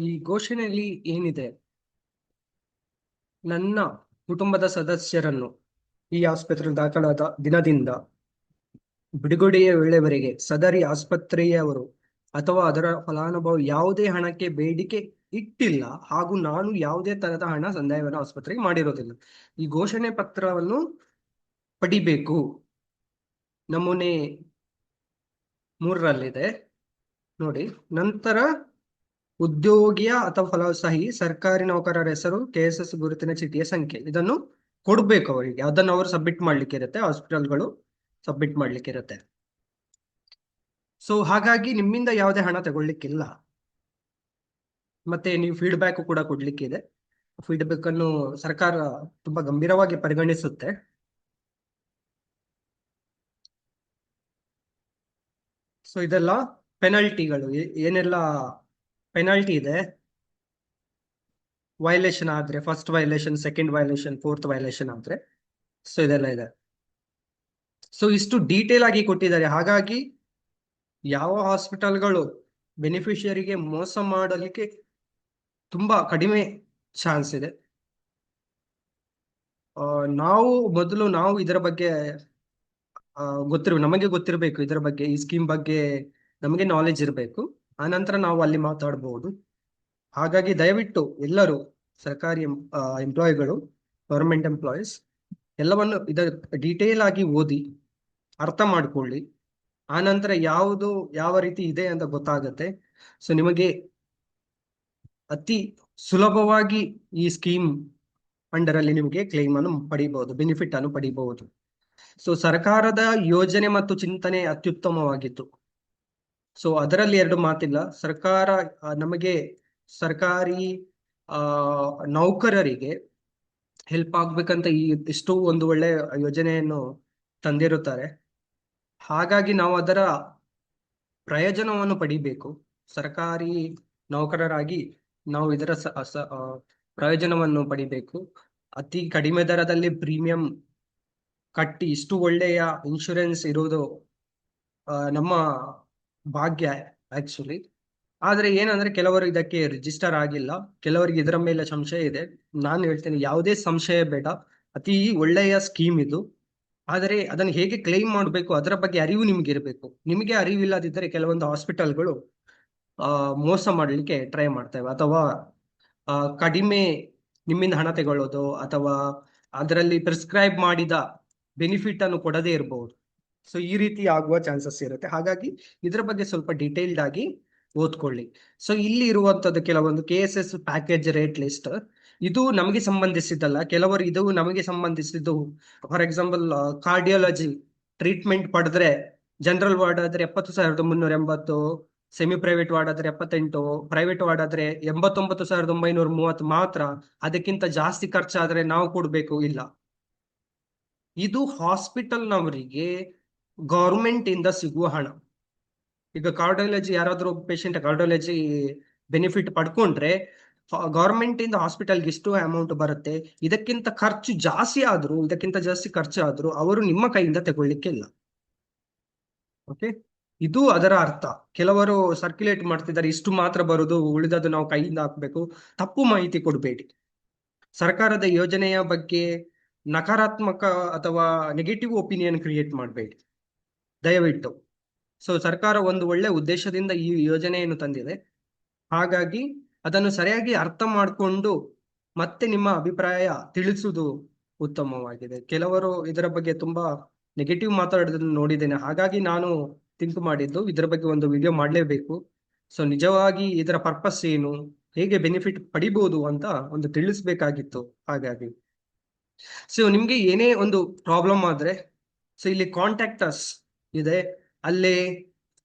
ಈ ಘೋಷಣೆಯಲ್ಲಿ ಏನಿದೆ, ನನ್ನ ಕುಟುಂಬದ ಸದಸ್ಯರನ್ನು ಈ ಆಸ್ಪತ್ರೆಯಲ್ಲಿ ದಾಖಲಾದ ದಿನದಿಂದ ಬಿಡುಗಡೆಯ ವೇಳೆವರೆಗೆ ಸದರಿ ಆಸ್ಪತ್ರೆಯವರು ಅಥವಾ ಅದರ ಫಲಾನುಭವಿ ಯಾವುದೇ ಹಣಕ್ಕೆ ಬೇಡಿಕೆ ಇಟ್ಟಿಲ್ಲ ಹಾಗೂ ನಾನು ಯಾವುದೇ ತರಹದ ಹಣ ಸಂದಾಯವನ್ನು ಆಸ್ಪತ್ರೆಗೆ ಮಾಡಿರೋದಿಲ್ಲ. ಈ ಘೋಷಣೆ ಪತ್ರವನ್ನು ಪಡಿಬೇಕು. ನಮೂನೆ 3ರಲ್ಲಿದೆ ನೋಡಿ. ನಂತರ ಉದ್ಯೋಗಿಯ ಅಥವಾ ಸಹಿ, ಸರ್ಕಾರಿ ನೌಕರರ ಹೆಸರು, KSS ಗುರುತಿನ ಚೀಟಿಯ ಸಂಖ್ಯೆ, ಇದನ್ನು ಕೊಡ್ಬೇಕು ಅವರಿಗೆ. ಅದನ್ನು ಅವರು ಸಬ್ಮಿಟ್ ಮಾಡ್ಲಿಕ್ಕೆ ಇರುತ್ತೆ, ಹಾಸ್ಪಿಟಲ್ಗಳು ಸಬ್ಮಿಟ್ ಮಾಡ್ಲಿಕ್ಕೆ ಇರುತ್ತೆ. ಹಾಗಾಗಿ ನಿಮ್ಮಿಂದ ಯಾವುದೇ ಹಣ ತಗೊಳ್ಲಿಕ್ಕಿಲ್ಲ. ಮತ್ತೆ ನೀವು ಫೀಡ್ಬ್ಯಾಕ್ ಕೂಡ ಕೊಡ್ಲಿಕ್ಕಿದೆ. ಫೀಡ್ಬ್ಯಾಕ್ ಅನ್ನು ಸರ್ಕಾರ ತುಂಬಾ ಗಂಭೀರವಾಗಿ ಪರಿಗಣಿಸುತ್ತೆ. ಇದೆಲ್ಲ ಪೆನಾಲ್ಟಿಗಳು, ಏನೆಲ್ಲ ಪೆನಾಲ್ಟಿ ಇದೆ ವೈಲೇಷನ್ ಆದ್ರೆ, first violation, second violation, fourth violation ಆದ್ರೆ. ಇದೆಲ್ಲ ಇದೆ. ಇಷ್ಟು ಡೀಟೇಲ್ ಆಗಿ ಕೊಟ್ಟಿದ್ದಾರೆ. ಹಾಗಾಗಿ ಯಾವ ಹಾಸ್ಪಿಟಲ್ಗಳು ಬೆನಿಫಿಷಿಯರಿಗೆ ಮೋಸ ಮಾಡಲಿಕ್ಕೆ ತುಂಬಾ ಕಡಿಮೆ ಚಾನ್ಸ್ ಇದೆ. ನಾವು ಇದರ ಬಗ್ಗೆ ನಮಗೆ ಗೊತ್ತಿರಬೇಕು, ಇದರ ಬಗ್ಗೆ, ಈ ಸ್ಕೀಮ್ ಬಗ್ಗೆ ನಮಗೆ ನಾಲೆಜ್ ಇರಬೇಕು. ಆನಂತರ ನಾವು ಅಲ್ಲಿ ಮಾತಾಡಬಹುದು. ಹಾಗಾಗಿ ದಯವಿಟ್ಟು ಎಲ್ಲರೂ ಸರ್ಕಾರಿ ಎಂಪ್ಲಾಯಿಗಳು, ಗವರ್ಮೆಂಟ್ ಎಂಪ್ಲಾಯೀಸ್ ಎಲ್ಲವನ್ನು ಇದರ ಡೀಟೇಲ್ ಆಗಿ ಓದಿ ಅರ್ಥ ಮಾಡ್ಕೊಳ್ಳಿ. ಆನಂತರ ಯಾವುದು ಯಾವ ರೀತಿ ಇದೆ ಅಂತ ಗೊತ್ತಾಗತ್ತೆ. ನಿಮಗೆ ಅತಿ ಸುಲಭವಾಗಿ ಈ ಸ್ಕೀಮ್ ಅಂಡರ್ ಅಲ್ಲಿ ನಿಮಗೆ ಕ್ಲೈಮ್ ಅನ್ನು ಪಡಿಬಹುದು, ಬೆನಿಫಿಟ್ ಅನ್ನು ಪಡಿಬಹುದು. ಸರ್ಕಾರದ ಯೋಜನೆ ಮತ್ತು ಚಿಂತನೆ ಅತ್ಯುತ್ತಮವಾಗಿತ್ತು. ಅದರಲ್ಲಿ ಎರಡು ಮಾತಿಲ್ಲ. ಸರ್ಕಾರ ನಮಗೆ ಸರ್ಕಾರಿ ನೌಕರರಿಗೆ ಹೆಲ್ಪ್ ಆಗ್ಬೇಕಂತ ಇಷ್ಟು ಒಂದು ಒಳ್ಳೆ ಯೋಜನೆಯನ್ನು ತಂದಿರುತ್ತಾರೆ. ಹಾಗಾಗಿ ನಾವು ಅದರ ಪ್ರಯೋಜನವನ್ನು ಪಡಿಬೇಕು. ಸರ್ಕಾರಿ ನೌಕರರಾಗಿ ನಾವು ಇದರ ಪ್ರಯೋಜನವನ್ನು ಪಡಿಬೇಕು. ಅತಿ ಕಡಿಮೆ ದರದಲ್ಲಿ ಪ್ರೀಮಿಯಂ ಕಟ್ಟಿ ಇಷ್ಟು ಒಳ್ಳೆಯ ಇನ್ಶೂರೆನ್ಸ್ ಇರುವುದು ನಮ್ಮ ಭಾಗ್ಯ ಆಕ್ಚುಲಿ. ಆದ್ರೆ ಏನಂದ್ರೆ ಕೆಲವರು ಇದಕ್ಕೆ ರಿಜಿಸ್ಟರ್ ಆಗಿಲ್ಲ, ಕೆಲವರಿಗೆ ಇದರ ಮೇಲೆ ಸಂಶಯ ಇದೆ. ನಾನು ಹೇಳ್ತೇನೆ, ಯಾವುದೇ ಸಂಶಯ ಬೇಡ, ಅತಿ ಒಳ್ಳೆಯ ಸ್ಕೀಮ್ ಇದು. ಆದರೆ ಅದನ್ನು ಹೇಗೆ ಕ್ಲೈಮ್ ಮಾಡಬೇಕು ಅದರ ಬಗ್ಗೆ ಅರಿವು ನಿಮ್ಗೆ ಇರಬೇಕು. ನಿಮಗೆ ಅರಿವಿಲ್ಲದಿದ್ದರೆ ಕೆಲವೊಂದು ಹಾಸ್ಪಿಟಲ್ಗಳು ಮೋಸ ಮಾಡಲಿಕ್ಕೆ ಟ್ರೈ ಮಾಡ್ತೇವೆ, ಅಥವಾ ಕಡಿಮೆ ನಿಮ್ಮಿಂದ ಹಣ ತಗೊಳ್ಳೋದು, ಅಥವಾ ಅದರಲ್ಲಿ ಪ್ರಿಸ್ಕ್ರೈಬ್ ಮಾಡಿದ ಬೆನಿಫಿಟ್ ಅನ್ನು ಕೊಡದೇ ಇರಬಹುದು. ಈ ರೀತಿ ಆಗುವ ಚಾನ್ಸಸ್ ಇರುತ್ತೆ. ಹಾಗಾಗಿ ಇದರ ಬಗ್ಗೆ ಸ್ವಲ್ಪ ಡೀಟೇಲ್ಡ್ ಆಗಿ ಓದ್ಕೊಳ್ಳಿ. ಇಲ್ಲಿ ಇರುವಂತದ್ದು ಕೆಲವೊಂದು KSS ಪ್ಯಾಕೇಜ್ ರೇಟ್ ಲಿಸ್ಟ್. ಇದು ನಮಗೆ ಸಂಬಂಧಿಸಿದ್ದಲ್ಲ, ಕೆಲವರು ಇದು ನಮಗೆ ಸಂಬಂಧಿಸಿದ್ದು. ಫಾರ್ ಎಕ್ಸಾಂಪಲ್, ಕಾರ್ಡಿಯಾಲಜಿ ಟ್ರೀಟ್ಮೆಂಟ್ ಪಡೆದ್ರೆ ಜನರಲ್ ವಾರ್ಡ್ ಆದ್ರೆ 70,380, ಸೆಮಿ ಪ್ರೈವೇಟ್ ವಾರ್ಡ್ ಆದ್ರೆ 78, ಪ್ರೈವೇಟ್ ವಾರ್ಡ್ ಆದ್ರೆ 89,930 ಮಾತ್ರ. ಅದಕ್ಕಿಂತ ಜಾಸ್ತಿ ಖರ್ಚಾದ್ರೆ ನಾವು ಕೊಡ್ಬೇಕು ಇಲ್ಲ. ಇದು ಹಾಸ್ಪಿಟಲ್ನವರಿಗೆ ಗೌರ್ಮೆಂಟ್ ಇಂದ ಸಿಗುವ ಹಣ. ಈಗ ಕಾರ್ಡಿಯಾಲಜಿ ಯಾರಾದ್ರೂ ಪೇಷಂಟ್ ಕಾರ್ಡಿಯಾಲಜಿ ಬೆನಿಫಿಟ್ ಪಡ್ಕೊಂಡ್ರೆ ಗೌರ್ಮೆಂಟ್ ಇಂದ ಹಾಸ್ಪಿಟಲ್ಗೆ ಇಷ್ಟು ಅಮೌಂಟ್ ಬರುತ್ತೆ. ಇದಕ್ಕಿಂತ ಜಾಸ್ತಿ ಖರ್ಚು ಆದ್ರೂ ಅವರು ನಿಮ್ಮ ಕೈಯಿಂದ ತಗೊಳ್ಳಿಕ್ಕಿಲ್ಲ. ಓಕೆ, ಇದು ಅದರ ಅರ್ಥ. ಕೆಲವರು ಸರ್ಕ್ಯುಲೇಟ್ ಮಾಡ್ತಿದ್ದಾರೆ, ಇಷ್ಟು ಮಾತ್ರ ಬರುದು, ಉಳಿದದ್ದು ನಾವು ಕೈಯಿಂದ ಹಾಕ್ಬೇಕು. ತಪ್ಪು ಮಾಹಿತಿ ಕೊಡಬೇಡಿ. ಸರ್ಕಾರದ ಯೋಜನೆಯ ಬಗ್ಗೆ ನಕಾರಾತ್ಮಕ ಅಥವಾ ನೆಗೆಟಿವ್ ಒಪಿನಿಯನ್ ಕ್ರಿಯೇಟ್ ಮಾಡಬೇಡಿ ದಯವಿಟ್ಟು. ಸರ್ಕಾರ ಒಂದು ಒಳ್ಳೆ ಉದ್ದೇಶದಿಂದ ಈ ಯೋಜನೆಯನ್ನು ತಂದಿದೆ. ಹಾಗಾಗಿ ಅದನ್ನು ಸರಿಯಾಗಿ ಅರ್ಥ ಮಾಡಿಕೊಂಡು ಮತ್ತೆ ನಿಮ್ಮ ಅಭಿಪ್ರಾಯ ತಿಳಿಸುವುದು ಉತ್ತಮವಾಗಿದೆ. ಕೆಲವರು ಇದರ ಬಗ್ಗೆ ತುಂಬಾ ನೆಗೆಟಿವ್ ಮಾತಾಡೋದನ್ನು ನೋಡಿದ್ದೇನೆ. ಹಾಗಾಗಿ ನಾನು ಥಿಂಕ್ ಮಾಡಿದ್ದು ಇದರ ಬಗ್ಗೆ ಒಂದು ವಿಡಿಯೋ ಮಾಡಲೇಬೇಕು. ನಿಜವಾಗಿ ಇದರ ಪರ್ಪಸ್ ಏನು, ಹೇಗೆ ಬೆನಿಫಿಟ್ ಪಡಿಬಹುದು ಅಂತ ಒಂದು ತಿಳಿಸ್ಬೇಕಾಗಿತ್ತು. ಹಾಗಾಗಿ ನಿಮ್ಗೆ ಏನೇ ಒಂದು ಪ್ರಾಬ್ಲಮ್ ಆದ್ರೆ ಇಲ್ಲಿ ಕಾಂಟ್ಯಾಕ್ಟ್ ಅಸ್ ಇದೆ. ಅಲ್ಲಿ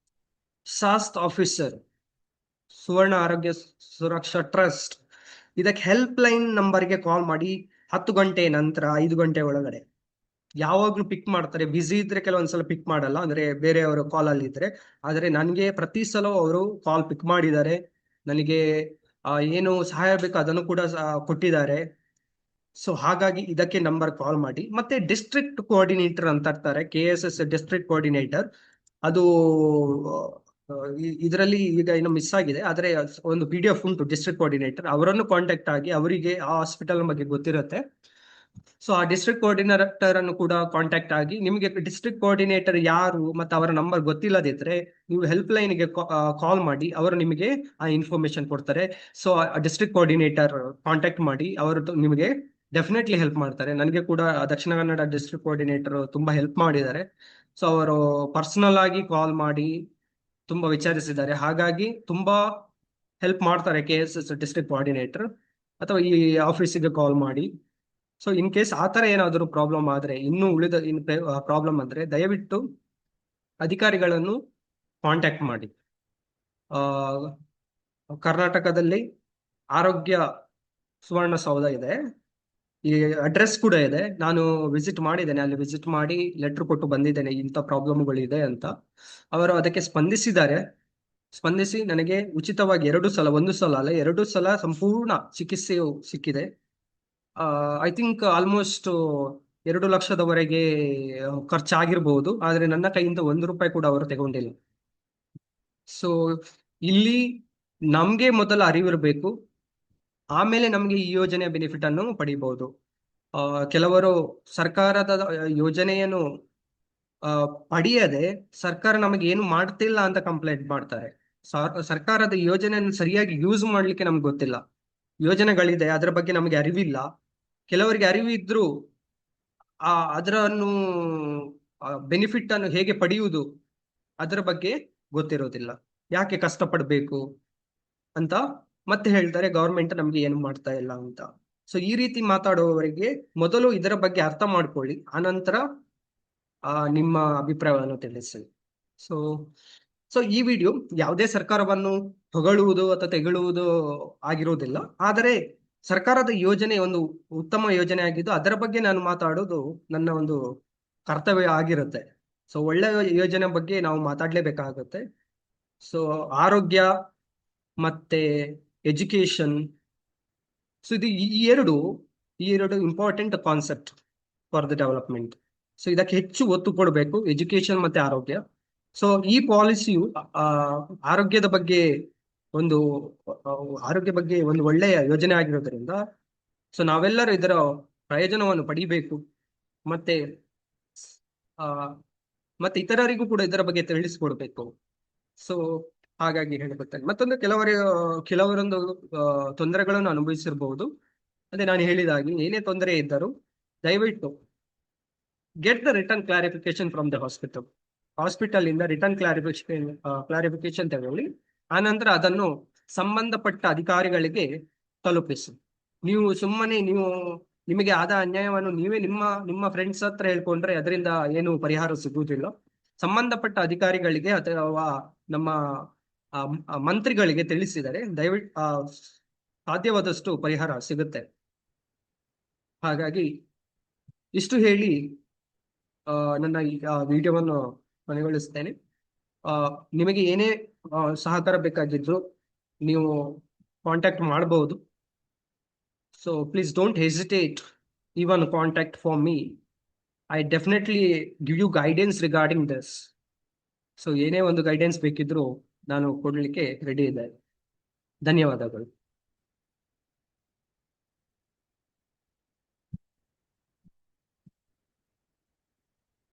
ಶಾಸ್ತ್ ಆಫೀಸರ್, ಸುವರ್ಣ ಆರೋಗ್ಯ ಸುರಕ್ಷಾ ಟ್ರಸ್ಟ್, ಇದಕ್ಕೆ ಹೆಲ್ಪ್ ಲೈನ್ ನಂಬರ್ಗೆ ಕಾಲ್ ಮಾಡಿ. 10 ಗಂಟೆ ನಂತರ 5 ಗಂಟೆ ಒಳಗಡೆ ಯಾವಾಗ್ಲೂ ಪಿಕ್ ಮಾಡ್ತಾರೆ. ಬ್ಯುಸಿ ಇದ್ರೆ ಕೆಲವೊಂದ್ಸಲ ಪಿಕ್ ಮಾಡಲ್ಲ, ಅಂದ್ರೆ ಬೇರೆಯವರು ಕಾಲ್ ಅಲ್ಲಿ ಇದ್ರೆ. ಆದ್ರೆ ನನಗೆ ಪ್ರತಿ ಸಲ ಅವರು ಕಾಲ್ ಪಿಕ್ ಮಾಡಿದ್ದಾರೆ. ನನಗೆ ಏನು ಸಹಾಯ ಬೇಕು ಅದನ್ನು ಕೂಡ ಕೊಟ್ಟಿದ್ದಾರೆ. ಹಾಗಾಗಿ ಇದಕ್ಕೆ ನಂಬರ್ ಕಾಲ್ ಮಾಡಿ. ಮತ್ತೆ ಡಿಸ್ಟ್ರಿಕ್ಟ್ ಕೋಆರ್ಡಿನೇಟರ್ ಅಂತ ಇರ್ತಾರೆ, KSS ಡಿಸ್ಟ್ರಿಕ್ಟ್ ಕೋಆರ್ಡಿನೇಟರ್. ಅದು ಇದರಲ್ಲಿ ಈಗ ಇನ್ನು ಮಿಸ್ ಆಗಿದೆ, ಆದ್ರೆ ಒಂದು PDF ಉಂಟು ಡಿಸ್ಟ್ರಿಕ್ಟ್ ಕೋಆರ್ಡಿನೇಟರ್, ಅವರನ್ನು ಕಾಂಟ್ಯಾಕ್ಟ್ ಆಗಿ, ಅವರಿಗೆ ಆ ಹಾಸ್ಪಿಟಲ್ ಬಗ್ಗೆ ಗೊತ್ತಿರುತ್ತೆ. ಸೊ ಆ ಡಿಸ್ಟ್ರಿಕ್ಟ್ ಕೋಆರ್ಡಿನೇಟರ್ ಅನ್ನು ಕೂಡ ಕಾಂಟ್ಯಾಕ್ಟ್ ಆಗಿ, ನಿಮಗೆ ಡಿಸ್ಟ್ರಿಕ್ಟ್ ಕೋಆರ್ಡಿನೇಟರ್ ಯಾರು ಮತ್ತೆ ಅವರ ನಂಬರ್ ಗೊತ್ತಿಲ್ಲದಿದ್ರೆ ನೀವು ಹೆಲ್ಪ್ ಲೈನ್ಗೆ ಕಾಲ್ ಮಾಡಿ, ಅವರು ನಿಮಗೆ ಆ ಇನ್ಫಾರ್ಮೇಶನ್ ಕೊಡ್ತಾರೆ. ಸೊ ಡಿಸ್ಟ್ರಿಕ್ಟ್ ಕೋಆರ್ಡಿನೇಟರ್ ಕಾಂಟ್ಯಾಕ್ಟ್ ಮಾಡಿ, ಅವರು ನಿಮಗೆ ಡೆಫಿನೆಟ್ಲಿ ಹೆಲ್ಪ್ ಮಾಡ್ತಾರೆ. ನನಗೆ ಕೂಡ ದಕ್ಷಿಣ ಕನ್ನಡ ಡಿಸ್ಟ್ರಿಕ್ಟ್ ಕೋಆರ್ಡಿನೇಟರ್ ತುಂಬಾ ಹೆಲ್ಪ್ ಮಾಡಿದ್ದಾರೆ. ಸೊ ಅವರು ಪರ್ಸನಲ್ ಆಗಿ ಕಾಲ್ ಮಾಡಿ ತುಂಬಾ ವಿಚಾರಿಸಿದ್ದಾರೆ. ಹಾಗಾಗಿ ತುಂಬಾ ಹೆಲ್ಪ್ ಮಾಡ್ತಾರೆ KSS ಡಿಸ್ಟ್ರಿಕ್ಟ್ ಕೋಆರ್ಡಿನೇಟರ್, ಅಥವಾ ಈ ಆಫೀಸಿಗೆ ಕಾಲ್ ಮಾಡಿ. ಸೊ ಇನ್ ಕೇಸ್ ಆ ತರ ಏನಾದರೂ ಪ್ರಾಬ್ಲಮ್ ಆದ್ರೆ, ಇನ್ನೂ ಉಳಿದ ಪ್ರಾಬ್ಲಮ್ ಅಂದ್ರೆ, ದಯವಿಟ್ಟು ಅಧಿಕಾರಿಗಳನ್ನು ಕಾಂಟ್ಯಾಕ್ಟ್ ಮಾಡಿ. ಆ ಕರ್ನಾಟಕದಲ್ಲಿ ಆರೋಗ್ಯ ಸುವರ್ಣಸೌಧ ಇದೆ, ಈ ಅಡ್ರೆಸ್ ಕೂಡ ಇದೆ. ನಾನು ವಿಸಿಟ್ ಮಾಡಿದ್ದೇನೆ, ಅಲ್ಲಿ ವಿಸಿಟ್ ಮಾಡಿ ಲೆಟರ್ ಕೊಟ್ಟು ಬಂದಿದ್ದೇನೆ, ಇಂಥ ಪ್ರಾಬ್ಲಮ್ಗಳಿದೆ ಅಂತ. ಅವರು ಅದಕ್ಕೆ ಸ್ಪಂದಿಸಿದ್ದಾರೆ. ಸ್ಪಂದಿಸಿ ನನಗೆ ಉಚಿತವಾಗಿ 2 ಸಲ, 1 ಸಲ ಅಲ್ಲ 2 ಸಲ ಸಂಪೂರ್ಣ ಚಿಕಿತ್ಸೆಯು ಸಿಕ್ಕಿದೆ. ಐ ಥಿಂಕ್ ಆಲ್ಮೋಸ್ಟ್ 2 ಲಕ್ಷದವರೆಗೆ ಖರ್ಚಾಗಿರ್ಬೋದು, ಆದ್ರೆ ನನ್ನ ಕೈಯಿಂದ 1 ರೂಪಾಯಿ ಕೂಡ ಅವರು ತಗೊಂಡಿಲ್ಲ. ಸೊ ಇಲ್ಲಿ ನಮ್ಗೆ ಮೊದಲ ಅರಿವಿರಬೇಕು, ಆಮೇಲೆ ನಮ್ಗೆ ಈ ಯೋಜನೆಯ ಬೆನಿಫಿಟ್ ಅನ್ನು ಪಡಿಬಹುದು. ಕೆಲವರು ಸರ್ಕಾರದ ಯೋಜನೆಯನ್ನು ಪಡೆಯದೆ ಸರ್ಕಾರ ನಮಗೆ ಏನು ಮಾಡ್ತಿಲ್ಲ ಅಂತ ಕಂಪ್ಲೇಂಟ್ ಮಾಡ್ತಾರೆ. ಸರ್ಕಾರದ ಯೋಜನೆಯನ್ನು ಸರಿಯಾಗಿ ಯೂಸ್ ಮಾಡ್ಲಿಕ್ಕೆ ನಮ್ಗೆ ಗೊತ್ತಿಲ್ಲ. ಯೋಜನೆಗಳಿದೆ, ಅದರ ಬಗ್ಗೆ ನಮಗೆ ಅರಿವಿಲ್ಲ. ಕೆಲವರಿಗೆ ಅರಿವಿದ್ರು ಅದರನ್ನು ಬೆನಿಫಿಟ್ ಅನ್ನು ಹೇಗೆ ಪಡೆಯುವುದು ಅದರ ಬಗ್ಗೆ ಗೊತ್ತಿರೋದಿಲ್ಲ. ಯಾಕೆ ಕಷ್ಟಪಡ್ಬೇಕು ಅಂತ ಮತ್ತೆ ಹೇಳ್ತಾರೆ, ಗವರ್ಮೆಂಟ್ ನಮ್ಗೆ ಏನು ಮಾಡ್ತಾ ಇಲ್ಲ ಅಂತ. ಸೊ ಈ ರೀತಿ ಮಾತಾಡುವವರಿಗೆ ಮೊದಲು ಇದರ ಬಗ್ಗೆ ಅರ್ಥ ಮಾಡ್ಕೊಳ್ಳಿ, ಆನಂತರ ನಿಮ್ಮ ಅಭಿಪ್ರಾಯವನ್ನು ತಿಳಿಸಿ. ಸೊ ಸೊ ಈ ವಿಡಿಯೋ ಯಾವುದೇ ಸರ್ಕಾರವನ್ನು ಹೊಗಳುವುದು ಅಥವಾ ತೆಗಳುವುದು ಆಗಿರುವುದಿಲ್ಲ, ಆದರೆ ಸರ್ಕಾರದ ಯೋಜನೆ ಒಂದು ಉತ್ತಮ ಯೋಜನೆ ಆಗಿದ್ದು ಅದರ ಬಗ್ಗೆ ನಾನು ಮಾತಾಡೋದು ನನ್ನ ಒಂದು ಕರ್ತವ್ಯ ಆಗಿರುತ್ತೆ. ಸೊ ಒಳ್ಳೆ ಯೋಜನೆ ಬಗ್ಗೆ ನಾವು ಮಾತಾಡ್ಲೇಬೇಕಾಗುತ್ತೆ. ಸೊ ಆರೋಗ್ಯ ಮತ್ತೆ ಎಜುಕೇಶನ್, ಸೊ ಇದು ಈ ಎರಡು important concept for the development. So ಇದಕ್ಕೆ ಹೆಚ್ಚು ಒತ್ತು ಕೊಡಬೇಕು, ಎಜುಕೇಶನ್ ಮತ್ತೆ ಆರೋಗ್ಯ. ಸೊ ಈ ಪಾಲಿಸಿಯು ಆರೋಗ್ಯದ ಬಗ್ಗೆ ಒಂದು ಒಳ್ಳೆಯ ಯೋಜನೆ ಆಗಿರೋದ್ರಿಂದ, ಸೊ ನಾವೆಲ್ಲರೂ ಇದರ ಪ್ರಯೋಜನವನ್ನು ಪಡಿಬೇಕು. ಮತ್ತೆ ಆ ಮತ್ತೆ ಇತರರಿಗೂ ಕೂಡ ಇದರ ಬಗ್ಗೆ ತಿಳಿಸ್ಕೊಡ್ಬೇಕು. ಸೊ ಹಾಗಾಗಿ ಹೇಳಬೇಕಾಗಿ ಮತ್ತೊಂದು, ಕೆಲವರೊಂದು ತೊಂದರೆಗಳನ್ನು ಅನುಭವಿಸಿರಬಹುದು. ಅದೇ ನಾನು ಹೇಳಿದಾಗಿ, ಏನೇ ತೊಂದರೆ ಇದ್ದರೂ ದಯವಿಟ್ಟು get the return clarification from the hospital ಇಂದ ರಿಟರ್ನ್ ಕ್ಲಾರಿಫಿಕೇಶನ್ ತಗೊಳ್ಳಿ. ಆನಂತರ ಅದನ್ನು ಸಂಬಂಧಪಟ್ಟ ಅಧಿಕಾರಿಗಳಿಗೆ ತಲುಪಿಸಿ. ನೀವು ಸುಮ್ಮನೆ ನಿಮಗೆ ಆದ ಅನ್ಯಾಯವನ್ನು ನೀವೇ ನಿಮ್ಮ ಫ್ರೆಂಡ್ಸ್ ಹತ್ರ ಹೇಳ್ಕೊಂಡ್ರೆ ಅದರಿಂದ ಏನು ಪರಿಹಾರ ಸಿಗುವುದಿಲ್ಲ. ಸಂಬಂಧಪಟ್ಟ ಅಧಿಕಾರಿಗಳಿಗೆ ಅಥವಾ ನಮ್ಮ ಮಂತ್ರಿಗಳಿಗೆ ತಿಳಿಸಿದರೆ ದಯವಿಟ್ಟು ಸಾಧ್ಯವಾದಷ್ಟು ಪರಿಹಾರ ಸಿಗುತ್ತೆ. ಹಾಗಾಗಿ ಇಷ್ಟು ಹೇಳಿ ನನ್ನ ಈ ವಿಡಿಯೋವನ್ನು ಕೊನೆಗೊಳಿಸ್ತೇನೆ. ನಿಮಗೆ ಏನೇ ಸಹಕಾರ ಬೇಕಾಗಿದ್ರು ನೀವು ಕಾಂಟ್ಯಾಕ್ಟ್ ಮಾಡಬಹುದು. So please don't hesitate, even contact for me. I definitely give you guidance regarding this. So ಏನೇ ಒಂದು ಗೈಡೆನ್ಸ್ ಬೇಕಿದ್ರು ನಾನು ಕೊಡ್ಲಿಕ್ಕೆ ರೆಡಿ ಇದ್ದೆ. ಧನ್ಯವಾದಗಳು.